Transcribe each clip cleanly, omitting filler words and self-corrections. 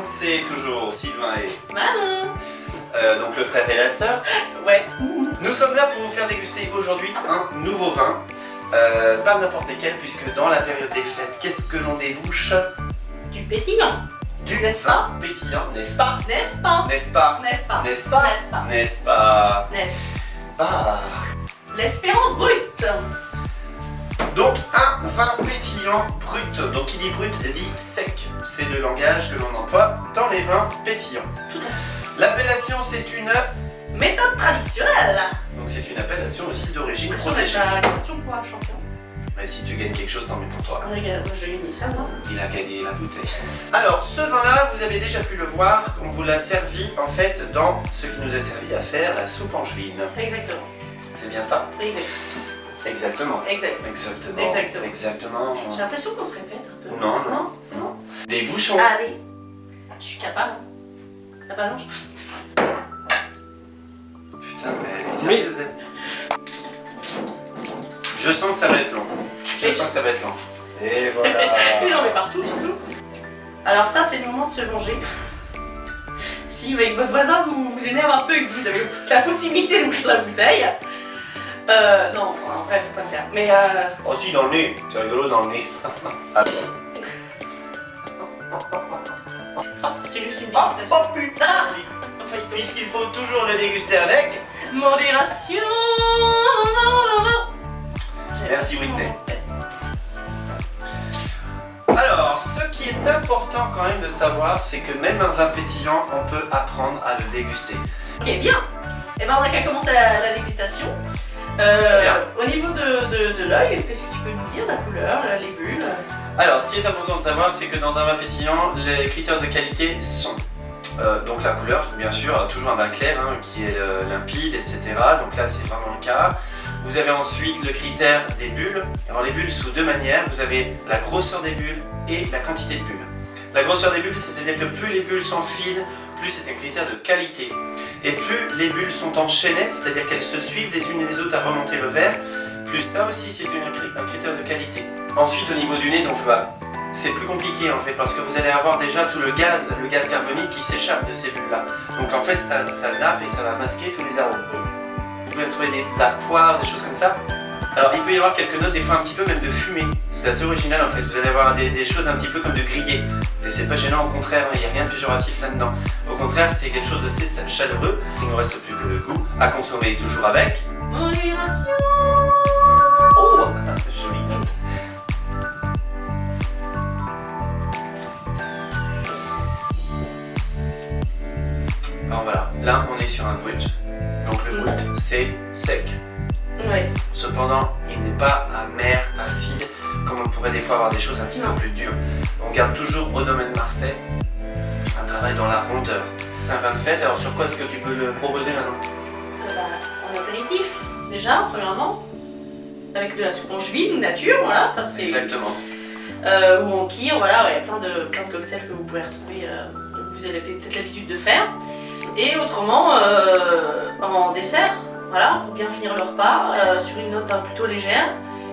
c'est toujours Sylvain et Manon. donc le frère et la sœur. Ouais. Nous sommes là pour vous faire déguster aujourd'hui un nouveau vin. Pas n'importe lequel, puisque dans la période des fêtes, qu'est-ce que l'on débouche? Du pétillant. Du N'est-ce vin pétillant, n'est-ce pas? N'est-ce pas? N'est-ce pas? N'est-ce pas? N'est-ce pas? N'est-ce pas? N'est-ce pas? N'est-ce pas? L'espérance brute. Donc un vin pétillant brut. Donc qui dit brut dit sec. C'est le langage que l'on emploie dans les vins pétillants. Tout à fait. L'appellation c'est une... Méthode traditionnelle. Donc c'est une appellation aussi d'origine Si on a protégée. déjà la question pour un champion. Mais si tu gagnes quelque chose, tant mieux pour toi. Regarde, j'ai gagné ça, moi. Il a gagné la bouteille. Alors, ce vin-là, vous avez déjà pu le voir, on vous l'a servi en fait dans ce qui nous a servi à faire la soupe angevine. Exactement. C'est bien ça? Exact. Exactement. Exact. Exactement. Exactement. Exactement. J'ai l'impression qu'on se répète un peu. Non, non. Non, c'est bon. Des bouchons. Allez. Je suis capable. Ah bah non, je... Putain, mais elle est sérieuse, elle. Je sens que ça va être long. Je sens que ça va être long. Et voilà. J'en mets partout, surtout. Alors ça, c'est le moment de se venger. Si avec votre voisin vous énerve un peu et que vous avez la possibilité d'ouvrir la bouteille, non, en vrai, faut pas le faire. Mais Oh si, dans le nez. C'est rigolo dans le nez. Ah, c'est juste une oh dégustation. putain. Puisqu'il faut toujours le déguster avec. Modération. Merci, Whitney. Alors, ce qui est important quand même de savoir, c'est que même un vin pétillant, on peut apprendre à le déguster. Ok, bien. Et ben on a qu'à commencer la dégustation. Au niveau de l'œil, qu'est-ce que tu peux nous dire? La couleur, les bulles? Alors, ce qui est important de savoir, c'est que dans un vin pétillant, les critères de qualité sont donc la couleur, bien sûr, toujours un vin clair hein, qui est limpide, etc. Donc là, c'est vraiment le cas. Vous avez ensuite le critère des bulles. Alors les bulles sous deux manières. Vous avez la grosseur des bulles et la quantité de bulles. La grosseur des bulles, c'est-à-dire que plus les bulles sont fines, plus c'est un critère de qualité. Et plus les bulles sont en chaînette, c'est-à-dire qu'elles se suivent les unes et les autres à remonter le verre, plus ça aussi c'est un critère de qualité. Ensuite au niveau du nez, donc c'est plus compliqué en fait parce que vous allez avoir déjà tout le gaz carbonique qui s'échappe de ces bulles-là. Donc en fait ça nappe et ça va masquer tous les arômes. Vous pouvez trouver de la poire, des choses comme ça. Alors il peut y avoir quelques notes, des fois un petit peu même de fumée. C'est assez original en fait, vous allez avoir des choses un petit peu comme de grillé. Et c'est pas gênant, au contraire, il n'y a rien de péjoratif là-dedans. Au contraire, c'est quelque chose d'assez chaleureux. Il ne nous reste plus que le goût, à consommer toujours avec... Modération. Oh, jolie note. Alors voilà, là on est sur un brut. Donc le brut, c'est sec. Ouais. Cependant, il n'est pas amer, acide, comme on pourrait des fois avoir des choses un petit peu plus dures. On garde toujours au domaine Marseille un travail dans la rondeur. C'est un vin de fête, alors sur quoi est-ce que tu peux le proposer maintenant? En apéritif, déjà, premièrement. Avec de la soupe angevine, nature, voilà. Exactement. Ou en kir, voilà, il y a plein de cocktails que vous pouvez retrouver, que vous avez peut-être l'habitude de faire. Et autrement, en dessert, voilà, pour bien finir le repas, sur une note plutôt légère.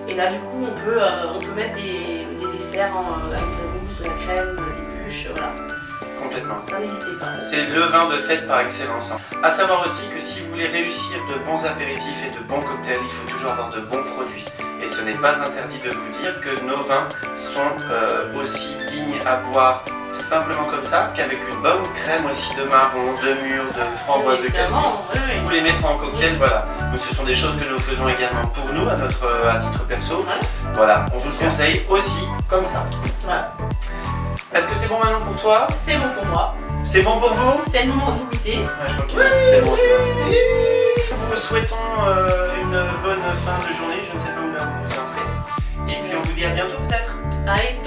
Et là, du coup, on peut mettre des desserts avec la mousse, de la crème, des bûches, voilà. Complètement. Ça, n'hésitez pas. C'est le vin de fête par excellence. A savoir aussi que si vous voulez réussir de bons apéritifs et de bons cocktails, il faut toujours avoir de bons produits. Et ce n'est pas interdit de vous dire que nos vins sont aussi dignes à boire simplement comme ça, qu'avec une bonne crème aussi de marron, de mûre, de framboise, de cassis, oui. ou les mettre en cocktail, voilà. Donc, ce sont des choses que nous faisons également pour nous, à titre perso. Ouais. Voilà, on vous le conseille aussi comme ça. Voilà. Est-ce que c'est bon maintenant pour toi? C'est bon pour moi. C'est bon pour vous? C'est le moment de vous goûter. Ouais, je crois que c'est bon, c'est bon. Nous vous souhaitons une bonne fin de journée, je ne sais pas où là vous en serez. Et puis on vous dit à bientôt peut-être. Allez,